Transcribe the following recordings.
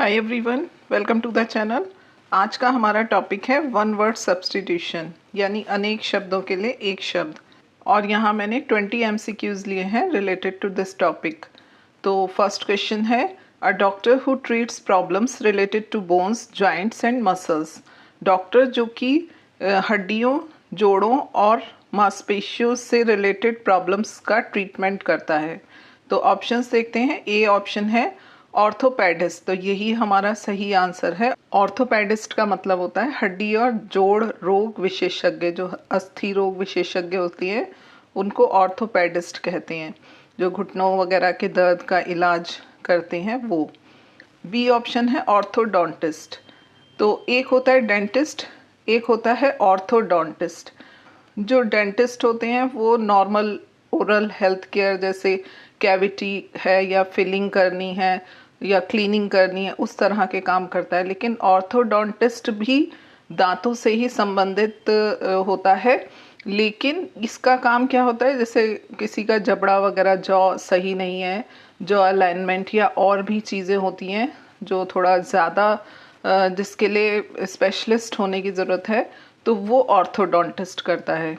Hi everyone, welcome to the channel. आज का हमारा टॉपिक है वन वर्ड सब्स्टिट्यूशन, यानी अनेक शब्दों के लिए एक शब्द। और यहाँ मैंने 20 MCQs लिए हैं रिलेटेड टू दिस टॉपिक। तो फर्स्ट क्वेश्चन है, a doctor who treats problems related to bones, joints and muscles. Doctor जो कि हड्डियों, जोड़ों और मांसपेशियों से रिलेटेड प्रॉब्लम्स का ट्रीटमेंट करता है। तो ऑप्शंस देखते हैं। ए ऑप्शन है ऑर्थोपेडिस्ट, तो यही हमारा सही आंसर है। ऑर्थोपेडिस्ट का मतलब होता है हड्डी और जोड़ रोग विशेषज्ञ। जो अस्थि रोग विशेषज्ञ होती है उनको ऑर्थोपेडिस्ट कहते हैं, जो घुटनों वगैरह के दर्द का इलाज करते हैं वो। बी ऑप्शन है ऑर्थोडोंटिस्ट। तो एक होता है डेंटिस्ट, एक होता है ऑर्थोडोंटिस्ट। जो डेंटिस्ट होते हैं वो नॉर्मल ओरल हेल्थ केयर, जैसे कैविटी है या फिलिंग करनी है या क्लीनिंग करनी है, उस तरह के काम करता है। लेकिन ऑर्थोडोंटिस्ट भी दांतों से ही संबंधित होता है। लेकिन इसका काम क्या होता है, जैसे किसी का जबड़ा वगैरह, जॉ सही नहीं है, जॉ अलाइनमेंट या और भी चीज़ें होती हैं जो थोड़ा ज़्यादा जिसके लिए स्पेशलिस्ट होने की ज़रूरत है, तो वो ऑर्थोडोंटिस्ट करता है।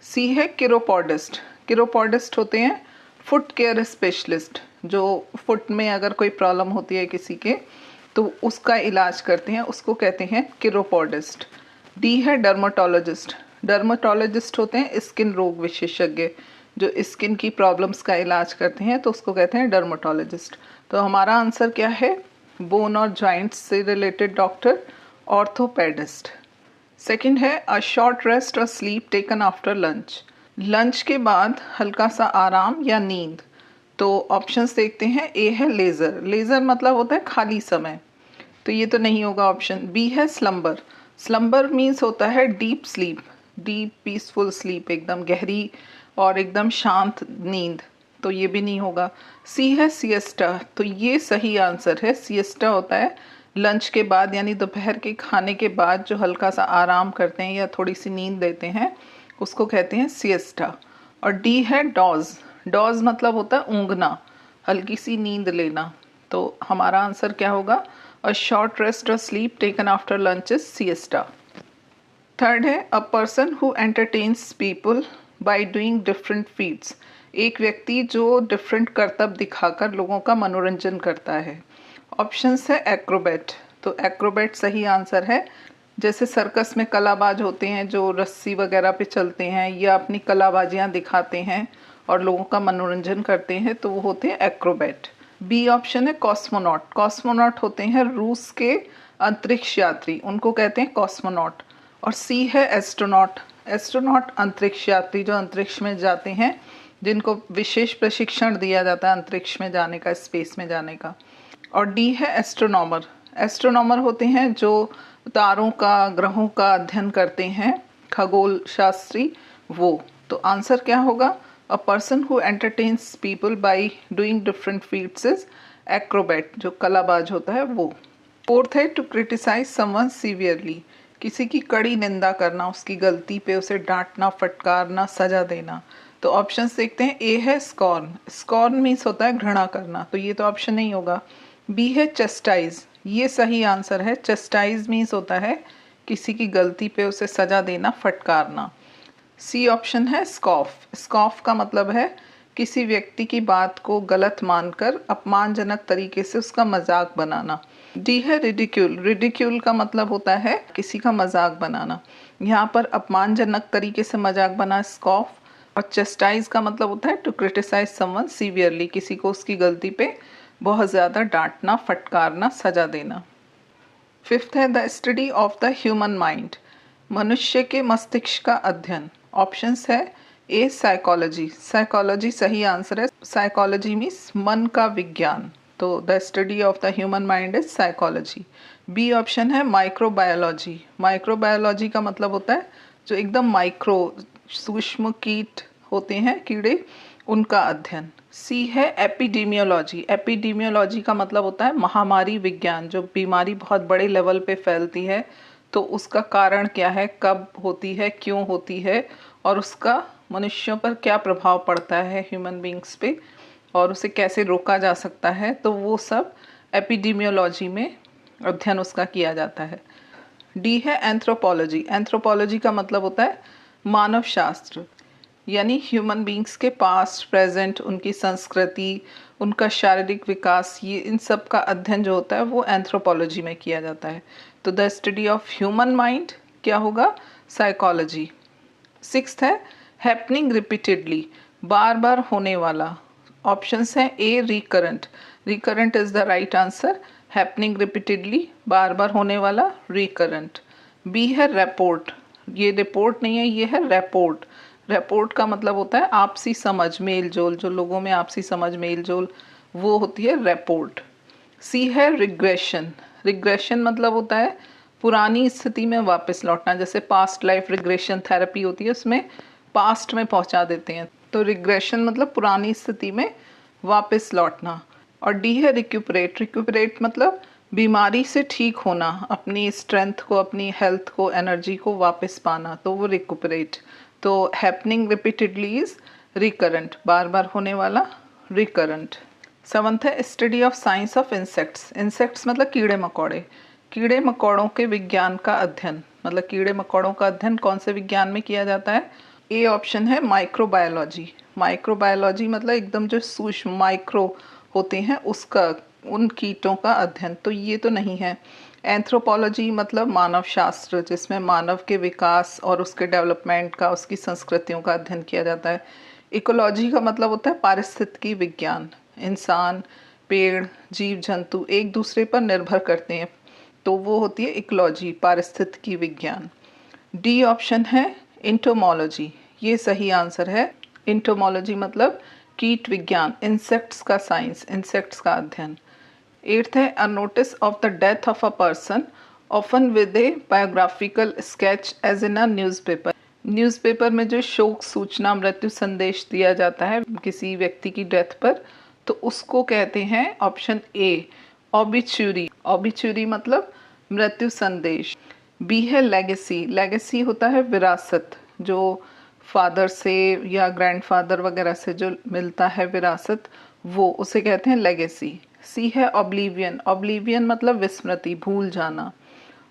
सी है किरोपॉडिस्ट। किरोपॉडिस्ट होते हैं फुट केयर स्पेशलिस्ट, जो फुट में अगर कोई प्रॉब्लम होती है किसी के तो उसका इलाज करते हैं, उसको कहते हैं किरोपॉडिस्ट। डी है डर्माटोलॉजिस्ट। डर्माटोलॉजिस्ट होते हैं स्किन रोग विशेषज्ञ, जो स्किन की प्रॉब्लम्स का इलाज करते हैं, तो उसको कहते हैं डर्माटोलॉजिस्ट। तो हमारा आंसर क्या है, बोन और जॉइंट्स से रिलेटेड डॉक्टर ऑर्थोपेडिस्ट। सेकंड है अ शॉर्ट रेस्ट और sleep taken after lunch. Lunch के बाद हल्का सा आराम या नींद। तो ऑप्शंस देखते हैं। ए है लेज़र। लेज़र मतलब होता है खाली समय, तो ये तो नहीं होगा ऑप्शन। बी है स्लम्बर। स्लम्बर मीन्स होता है deep sleep, deep peaceful sleep, एकदम गहरी और एकदम शांत नींद, तो ये भी नहीं होगा। सी है सिएस्टा। तो ये सही आंसर है। सिएस्टा होता है लंच के बाद, यानी दोपहर के खाने के बाद जो हल्का सा आराम करते हैं या थोड़ी सी नींद देते हैं, उसको कहते हैं सिएस्टा। और डी है डॉज। डॉज मतलब होता है ऊँघना, हल्की सी नींद लेना। तो हमारा आंसर क्या होगा, अ शॉर्ट रेस्ट और sleep taken after lunch is siesta. Third है a person who entertains people by doing different feats. एक व्यक्ति जो डिफरेंट करतब दिखाकर लोगों का मनोरंजन करता है। ऑप्शंस है एक्रोबैट। तो एक्रोबैट सही आंसर है। जैसे सर्कस में कलाबाज होते हैं जो रस्सी वगैरह पे चलते हैं या अपनी कलाबाजियाँ दिखाते हैं और लोगों का मनोरंजन करते हैं, तो वो होते हैं एक्रोबैट। बी ऑप्शन है कॉस्मोनॉट। कॉस्मोनॉट होते हैं रूस के अंतरिक्ष यात्री, उनको कहते हैं कॉस्मोनॉट। और सी है एस्ट्रोनॉट। एस्ट्रोनॉट अंतरिक्ष यात्री जो अंतरिक्ष में जाते हैं, जिनको विशेष प्रशिक्षण दिया जाता है अंतरिक्ष में जाने का, स्पेस में जाने का। और डी है एस्ट्रोनॉमर। एस्ट्रोनॉमर होते हैं जो तारों का, ग्रहों का अध्ययन करते हैं, खगोल शास्त्री वो। तो आंसर क्या होगा, a person who entertains people by doing different feats is acrobat, जो कलाबाज होता है वो। फोर्थ है टू क्रिटिसाइज समवन सीवियरली। किसी की कड़ी निंदा करना, उसकी गलती पे उसे डांटना, फटकारना, सजा देना। तो ऑप्शंस देखते हैं। ए है स्कॉर्न। स्कॉर्न मीन्स होता है घृणा करना, तो ये तो ऑप्शन नहीं होगा। बी है चेस्टाइज। ये सही आंसर है। चेस्टाइज मीन्स होता है किसी की गलती पे उसे सजा देना, फटकारना। सी ऑप्शन है स्कॉफ। स्कॉफ का मतलब है किसी व्यक्ति की बात को गलत मानकर अपमानजनक तरीके से उसका मजाक बनाना। डी है रिडिक्यूल। रिडिक्यूल का मतलब होता है किसी का मजाक बनाना, यहाँ पर अपमानजनक तरीके से मजाक बना स्कॉफ। और चेस्टाइज का मतलब होता है टू क्रिटिसाइज समवन सीवियरली, किसी को उसकी गलती पे बहुत ज़्यादा डांटना, फटकारना, सजा देना। फिफ्थ है the study of the human mind. मनुष्य के मस्तिष्क का अध्ययन। ऑप्शंस है। A psychology. साइकोलॉजी सही आंसर है। साइकोलॉजी मीन्स मन का विज्ञान, तो the study of the human mind is psychology. B option है माइक्रोबायोलॉजी। माइक्रोबायोलॉजी का मतलब होता है जो एकदम माइक्रो, सूक्ष्म कीट होते हैं, कीड़े, उनका अध्ययन। सी है एपिडेमियोलॉजी। एपिडेमियोलॉजी का मतलब होता है महामारी विज्ञान, जो बीमारी बहुत बड़े लेवल पे फैलती है तो उसका कारण क्या है, कब होती है, क्यों होती है, और उसका मनुष्यों पर क्या प्रभाव पड़ता है, ह्यूमन बींग्स पे, और उसे कैसे रोका जा सकता है, तो वो सब एपिडेमियोलॉजी में अध्ययन उसका किया जाता है। डी है एंथ्रोपोलॉजी। एंथ्रोपोलॉजी का मतलब होता है मानव शास्त्र, यानी ह्यूमन बींग्स के पास्ट प्रेजेंट, उनकी संस्कृति, उनका शारीरिक विकास, ये इन सब का अध्ययन जो होता है वो एंथ्रोपोलॉजी में किया जाता है। तो the study of human mind क्या होगा? साइकोलॉजी। सिक्स्थ है हैपनिंग रिपीटेडली, बार बार होने वाला। ऑप्शंस हैं A recurrent, recurrent is the right answer. Happening repeatedly, बार बार होने वाला, रिकरेंट। बी है रिपोर्ट, ये रिपोर्ट नहीं है, ये है रिपोर्ट। रिपोर्ट का मतलब होता है आपसी समझ, मेल जोल, जो लोगों में आपसी समझ मेल जोल, वो होती है रिपोर्ट। सी है रिग्रेशन। रिग्रेशन मतलब होता है पुरानी स्थिति में वापस लौटना, जैसे पास्ट लाइफ रिग्रेशन थेरेपी होती है, उसमें पास्ट में पहुंचा देते हैं। तो रिग्रेशन मतलब पुरानी स्थिति में वापस लौटना। और डी है रिक्यूपरेट। रिक्यूपरेट मतलब बीमारी से ठीक होना, अपनी स्ट्रेंथ को, अपनी हेल्थ को, एनर्जी को वापस पाना, तो वो रिक्यूपरेट। तो हैपनिंग रिपीटेडली इज रिकरेंट, बार बार होने वाला, रिकरेंट। सेवंथ है study of science of insects. Insects मतलब कीड़े मकोड़े, कीड़े मकोड़ों के विज्ञान का अध्ययन, मतलब कीड़े मकोड़ों का अध्ययन कौन से विज्ञान में किया जाता है? ए ऑप्शन है माइक्रोबायोलॉजी। माइक्रोबायोलॉजी मतलब एकदम जो सूक्ष्म माइक्रो होते हैं उसका, उन कीटों का अध्ययन, तो ये तो नहीं है। एंथ्रोपोलॉजी मतलब मानव शास्त्र, जिसमें मानव के विकास और उसके डेवलपमेंट का, उसकी संस्कृतियों का अध्ययन किया जाता है। इकोलॉजी का मतलब होता है पारिस्थितिकी विज्ञान, इंसान, पेड़, जीव जंतु एक दूसरे पर निर्भर करते हैं, तो वो होती है इकोलॉजी, पारिस्थितिकी विज्ञान। डी ऑप्शन है इंटोमोलॉजी, ये सही आंसर है। इंटोमोलॉजी मतलब कीट विज्ञान, इंसेक्ट्स का साइंस, इंसेक्ट्स का अध्ययन। एट्थ है a notice of the death of a person often with a biographical sketch as in a newspaper. Newspaper में जो शोक सूचना, मृत्यु संदेश दिया जाता है किसी व्यक्ति की डेथ पर, तो उसको कहते हैं ऑप्शन ए ऑबिचुरी। ऑबिचुरी मतलब मृत्यु संदेश। बी है लेगेसी। लेगेसी होता है विरासत, जो फादर से या ग्रैंडफादर वगैरह से जो मिलता है विरासत, वो उसे कहते हैं लेगेसी। सी है ऑब्लिवियन। ऑब्लिवियन मतलब विस्मृति, भूल जाना।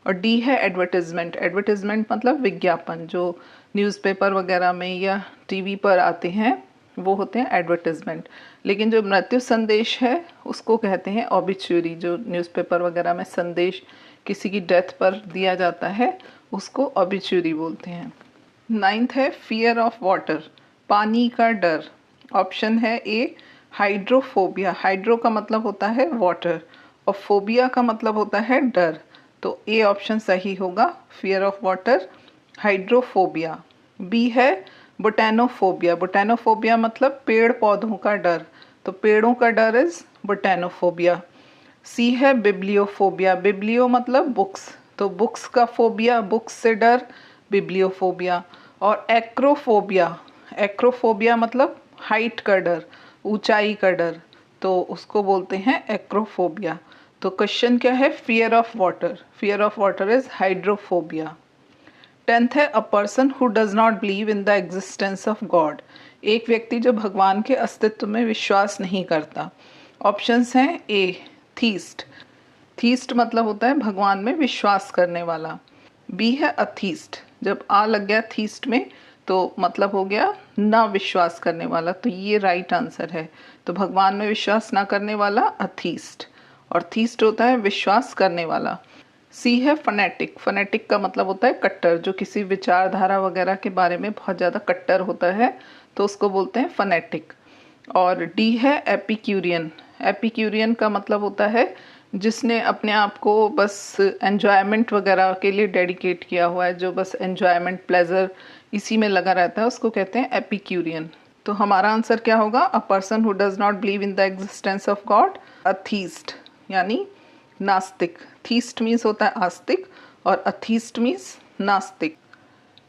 और डी है एडवर्टिजमेंट। एडवर्टिजमेंट मतलब विज्ञापन, जो न्यूज़पेपर वगैरह में या टीवी पर आते हैं वो होते हैं एडवर्टिजमेंट। लेकिन जो मृत्यु संदेश है उसको कहते हैं ऑबिचुरी, जो न्यूज़पेपर वगैरह में संदेश किसी की डेथ पर दिया जाता है उसको ऑबिचुरी बोलते हैं। नाइन्थ है फियर ऑफ वाटर, पानी का डर। ऑप्शन है ए हाइड्रोफोबिया। हाइड्रो का मतलब होता है वाटर और फोबिया का मतलब होता है डर, तो ए ऑप्शन सही होगा, fear of water, hydrophobia. B है बोटेनोफोबिया। बोटेनोफोबिया मतलब पेड़ पौधों का डर, तो पेड़ों का डर इज बोटेनोफोबिया। सी है बिब्लियोफोबिया। बिब्लियो मतलब बुक्स, तो बुक्स का फोबिया, बुक्स से डर, बिब्लियोफोबिया। और एक्रोफोबिया। एक्रोफोबिया मतलब हाइट का डर, ऊंचाई का डर, तो उसको बोलते हैं एक्रोफोबिया। तो क्वेश्चन क्या है? Fear of water. Fear of water is hydrophobia. Tenth है a person who does not believe in the existence of God. एक व्यक्ति जो भगवान के अस्तित्व में विश्वास नहीं करता। ऑप्शंस हैं ए थीस्ट। थीस्ट मतलब होता है भगवान में विश्वास करने वाला। बी है अथीस्ट। जब आ लग गया थीस्ट में तो मतलब हो गया ना विश्वास करने वाला, तो ये राइट आंसर है। तो भगवान में विश्वास ना करने वाला अथीस्ट, और थीस्ट होता है विश्वास करने वाला। सी है फनेटिक। फनेटिक का मतलब होता है कट्टर, जो किसी विचारधारा वगैरह के बारे में बहुत ज़्यादा कट्टर होता है, तो उसको बोलते हैं फनेटिक। और डी है एपिक्यूरियन। एपिक्यूरियन का मतलब होता है जिसने अपने आप को बस एन्जॉयमेंट वगैरह के लिए डेडिकेट किया हुआ है, जो बस एन्जॉयमेंट, प्लेजर इसी में लगा रहता है, उसको कहते हैं एपिक्यूरियन। तो हमारा आंसर क्या होगा? A person who does not believe in the existence of God, atheist यानी नास्तिक। थीस्ट मीन्स होता है आस्तिक और अथीस्ट मीन्स नास्तिक।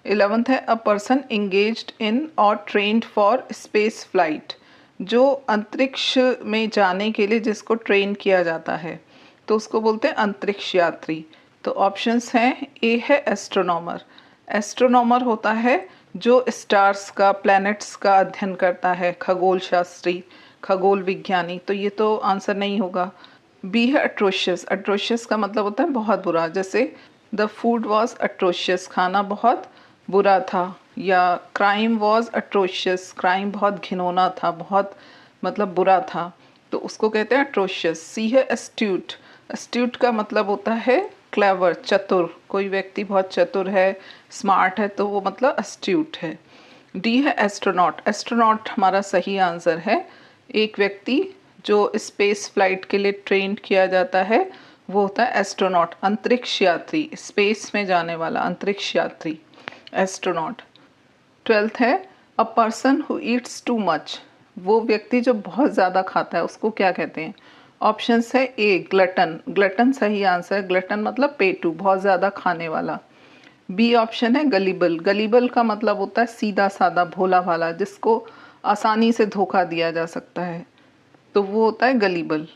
11th है अ पर्सन एंगेज्ड इन और ट्रेन्ड फॉर स्पेस फ्लाइट। जो अंतरिक्ष में जाने के लिए जिसको ट्रेन किया जाता है तो उसको बोलते हैं अंतरिक्ष यात्री। तो ऑप्शंस हैं, ए है एस्ट्रोनॉमर। एस्ट्रोनॉमर होता है जो स्टार्स का, प्लैनेट्स का अध्ययन करता है, खगोल शास्त्री, खगोल विज्ञानी, तो ये तो आंसर नहीं होगा। बी है अट्रोशियस। अट्रोशियस का मतलब होता है बहुत बुरा, जैसे द फूड वॉज अट्रोशियस, खाना बहुत बुरा था। या क्राइम वॉज अट्रोशियस, क्राइम बहुत घिनौना था, बहुत मतलब बुरा था, तो उसको कहते हैं अट्रोशियस। सी है एस्ट्यूट। एस्ट्यूट का मतलब होता है क्लेवर, चतुर। कोई व्यक्ति बहुत चतुर है, स्मार्ट है, तो वो मतलब एस्ट्यूट है। डी है एस्ट्रोनॉट। एस्ट्रोनॉट हमारा सही आंसर है। एक व्यक्ति जो स्पेस फ्लाइट के लिए ट्रेन किया जाता है वो होता है एस्ट्रोनॉट, अंतरिक्ष यात्री, स्पेस में जाने वाला अंतरिक्ष यात्री, एस्ट्रोनॉट। 12th है a person who eats too much. वो व्यक्ति जो बहुत ज़्यादा खाता है उसको क्या कहते हैं? ऑप्शंस है ए ग्लटन। ग्लटन सही आंसर है। ग्लटन मतलब पेटू, बहुत ज़्यादा खाने वाला। बी ऑप्शन है गलीबल। गलीबल का मतलब होता है सीधा साधा, भोला भाला, जिसको आसानी से धोखा दिया जा सकता है, तो वो होता है गलीबल।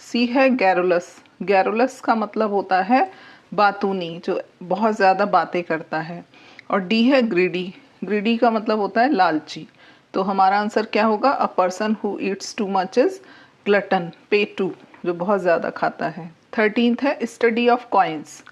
सी है गैरुलस। गैरुलस का मतलब होता है बातूनी, जो बहुत ज़्यादा बातें करता है। और डी है ग्रीडी। ग्रीडी का मतलब होता है लालची। तो हमारा आंसर क्या होगा? A person who eats too much is glutton, पेटू, जो बहुत ज़्यादा खाता है। 13th है स्टडी ऑफ कॉइन्स।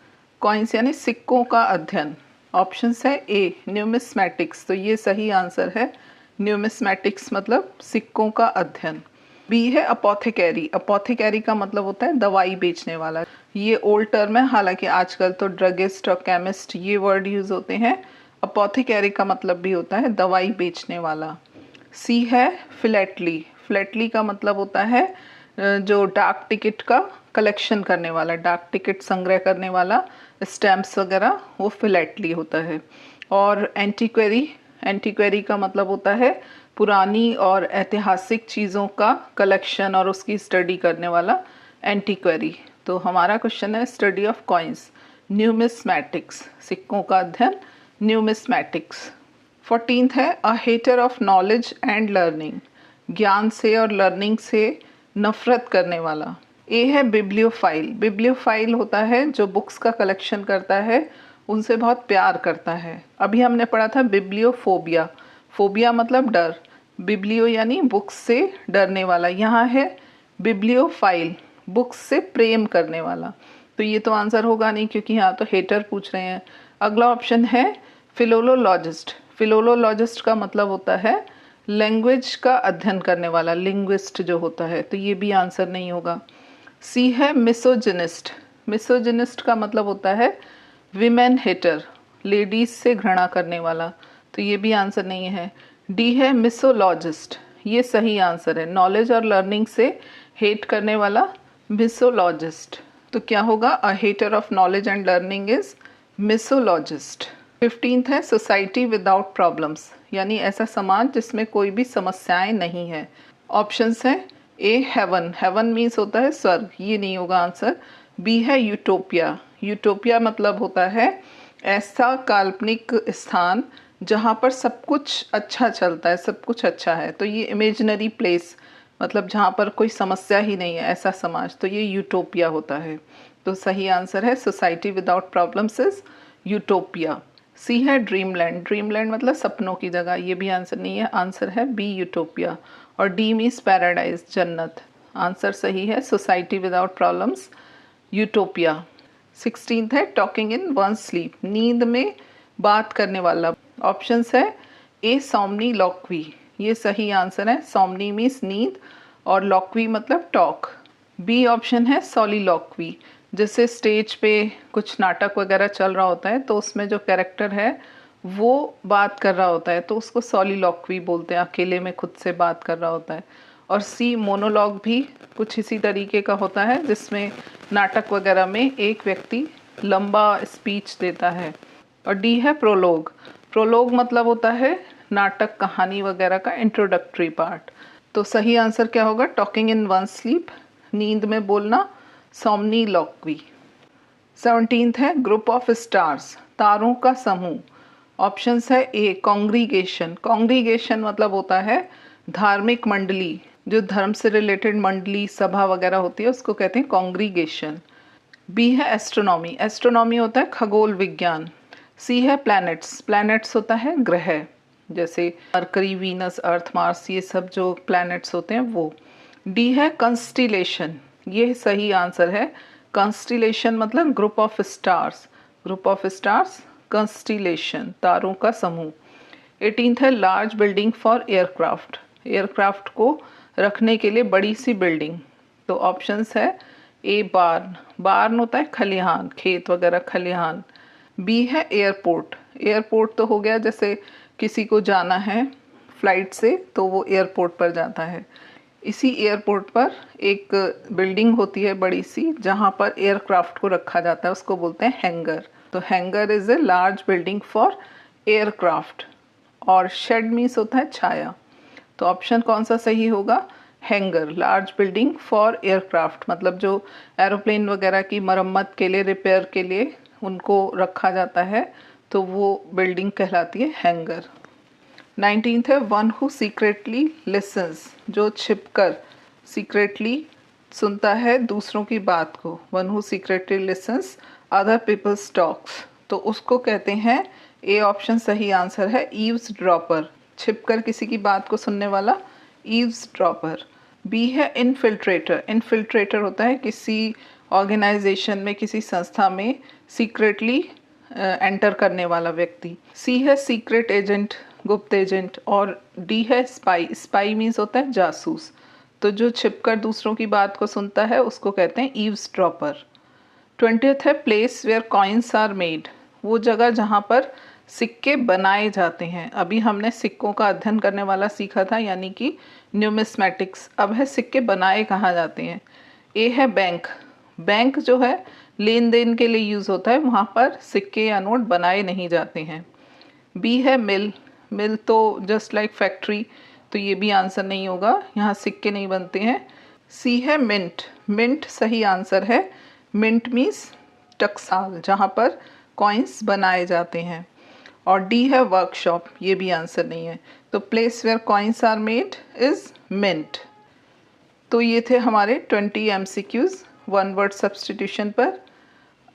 कॉइन्स यानी सिक्कों का अध्ययन। ऑप्शंस है ए न्यूमिस्मैटिक्स, तो ये सही आंसर है। न्यूमिस्मैटिक्स मतलब सिक्कों का अध्ययन। बी है अपोथेकेरी। अपोथेकेरी का मतलब होता है दवाई बेचने वाला। ये ओल्ड टर्म है, हालांकि आजकल तो ड्रगिस्ट और केमिस्ट ये वर्ड यूज होते हैं। अपोथेकेरी का मतलब भी होता है दवाई बेचने वाला। सी है फिलेटली। फिलेटली का मतलब होता है जो डाक टिकट का कलेक्शन करने वाला, डाक टिकट संग्रह करने वाला, स्टैम्प्स वगैरह, वो फिलेटली होता है। और एंटीक्वेरी। एंटीक्वेरी का मतलब होता है पुरानी और ऐतिहासिक चीज़ों का कलेक्शन और उसकी स्टडी करने वाला, एंटीक्वेरी। तो हमारा क्वेश्चन है स्टडी ऑफ कॉइन्स, न्यूमिस्मैटिक्स, सिक्कों का अध्ययन, न्यूमिस्मैटिक्स। 14th है a hater of knowledge and learning. ज्ञान से और लर्निंग से नफरत करने वाला। ए है बिब्लियोफाइल। बिब्लियोफाइल होता है जो बुक्स का कलेक्शन करता है, उनसे बहुत प्यार करता है। अभी हमने पढ़ा था बिब्लियोफोबिया। फोबिया मतलब डर, बिब्लियो यानी बुक्स से डरने वाला। यहाँ है बिब्लियोफाइल, बुक्स से प्रेम करने वाला। तो ये तो आंसर होगा नहीं, क्योंकि यहाँ तो हेटर पूछ रहे हैं। अगला ऑप्शन है फिलोलोलॉजिस्ट। फिलोलोलॉजिस्ट का मतलब होता है लैंग्वेज का अध्ययन करने वाला, लिंग्विस्ट जो होता है, तो ये भी आंसर नहीं होगा। सी है मिसोजिनिस्ट। मिसोजिनिस्ट का मतलब होता है विमेन हेटर, लेडीज से घृणा करने वाला, तो ये भी आंसर नहीं है। डी है मिसोलॉजिस्ट, ये सही आंसर है। नॉलेज और लर्निंग से हेट करने वाला, मिसोलॉजिस्ट। तो क्या होगा? A hater of knowledge and learning is misologist. 15th है सोसाइटी विदाउट प्रॉब्लम्स, यानी ऐसा समाज जिसमें कोई भी समस्याएं नहीं है। ऑप्शंस हैं ए हेवन। हेवन मीन्स होता है स्वर्ग, ये नहीं होगा आंसर। बी है यूटोपिया। यूटोपिया मतलब होता है ऐसा काल्पनिक स्थान जहाँ पर सब कुछ अच्छा चलता है, सब कुछ अच्छा है, तो ये इमेजिनरी प्लेस, मतलब जहाँ पर कोई समस्या ही नहीं है, ऐसा समाज, तो ये यूटोपिया होता है। तो सही आंसर है society without problems is utopia. C है ड्रीमलैंड। ड्रीमलैंड मतलब सपनों की जगह, ये भी आंसर नहीं है। आंसर है बी यूटोपिया। और डी मीन्स पैराडाइज, जन्नत। आंसर सही है society without problems, utopia. 16th है टॉकिंग इन वन स्लीप, नींद में बात करने वाला। ऑप्शंस है ए सॉम्नी लॉक्वी, ये सही आंसर है। सॉम्नी मीन्स नींद और लॉक्वी मतलब टॉक। बी ऑप्शन है सॉलीलॉक्वी, जैसे स्टेज पे कुछ नाटक वगैरह चल रहा होता है तो उसमें जो कैरेक्टर है वो बात कर रहा होता है, तो उसको सॉलीलॉक्वी बोलते हैं, अकेले में खुद से बात कर रहा होता है। और सी मोनोलॉग भी कुछ इसी तरीके का होता है, जिसमें नाटक वगैरह में एक व्यक्ति लंबा स्पीच देता है। और डी है प्रोलोग। प्रोलोग मतलब होता है नाटक, कहानी वगैरह का इंट्रोडक्टरी पार्ट। तो सही आंसर क्या होगा? टॉकिंग इन वन स्लीप, नींद में बोलना, सॉम्नीलॉक्वी। 17th है ग्रुप ऑफ स्टार्स, तारों का समूह। ऑप्शंस है ए कॉन्ग्रीगेशन। कॉन्ग्रीगेशन मतलब होता है धार्मिक मंडली, जो धर्म से रिलेटेड मंडली, सभा वगैरह होती है, उसको कहते हैं कॉन्ग्रीगेशन। बी है एस्ट्रोनॉमी। एस्ट्रोनॉमी होता है खगोल विज्ञान। सी है प्लैनेट्स। प्लैनेट्स होता है ग्रह, जैसे मरकरी, वीनस, अर्थ, मार्स, ये सब जो प्लैनेट्स होते हैं वो। डी है कंस्टिलेशन। ये सही आंसर है। कंस्टिलेशन मतलब group of stars, group of stars constellation, तारों का समूह। 18th है large building for aircraft, aircraft को रखने के लिए बड़ी सी बिल्डिंग। तो ऑप्शंस है ए बार्न, बार्न होता है खलिहान, खेत वगैरह खलिहान। बी है एयरपोर्ट, एयरपोर्ट तो हो गया जैसे किसी को जाना है फ्लाइट से तो वो एयरपोर्ट पर जाता है। इसी एयरपोर्ट पर एक बिल्डिंग होती है बड़ी सी जहाँ पर एयरक्राफ्ट को रखा जाता है, उसको बोलते हैं हैंगर। तो hanger is a large building for aircraft. और शेड मीन्स होता है छाया। तो ऑप्शन कौन सा सही होगा? Hanger, large building for aircraft, मतलब जो एरोप्लेन वगैरह की मरम्मत के लिए, रिपेयर के लिए उनको रखा जाता है तो वो बिल्डिंग कहलाती है हैंगर। 19th है वन हु सीक्रेटली लिसन्स, जो छिपकर सीक्रेटली सुनता है दूसरों की बात को। One who secretly listens other people's talks, तो उसको कहते हैं, ए ऑप्शन सही आंसर है, ईव्स ड्रॉपर, छिपकर किसी की बात को सुनने वाला ईव्स ड्रॉपर। बी है इनफिल्ट्रेटर, इनफिल्ट्रेटर होता है किसी ऑर्गेनाइजेशन में, किसी संस्था में सीक्रेटली एंटर करने वाला व्यक्ति। सी है सीक्रेट एजेंट, गुप्त एजेंट। और डी है स्पाई, स्पाई मीन्स होता है जासूस। तो जो छिपकर दूसरों की बात को सुनता है उसको कहते हैं ईव्स ड्रॉपर। 20th है place where coins are made, वो जगह जहाँ पर सिक्के बनाए जाते हैं। अभी हमने सिक्कों का अध्ययन करने वाला सीखा था, यानी कि न्यूमिस्मैटिक्स। अब है सिक्के बनाए कहाँ जाते हैं। ए है बैंक, बैंक जो है लेन देन के लिए यूज़ होता है, वहाँ पर सिक्के या नोट बनाए नहीं जाते हैं। बी है मिल, मिल तो जस्ट लाइक फैक्ट्री, तो ये भी आंसर नहीं होगा, यहाँ सिक्के नहीं बनते हैं। सी है मिंट, मिंट सही आंसर है। मिंट मीन्स टकसाल, जहाँ पर कॉइन्स बनाए जाते हैं। और डी है वर्कशॉप, ये भी आंसर नहीं है। तो place where coins are made is mint. तो ये थे हमारे 20 MCQs वन वर्ड सब्स्टिट्यूशन पर।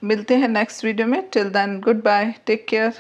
मिलते हैं नेक्स्ट वीडियो में। Till then goodbye, take care.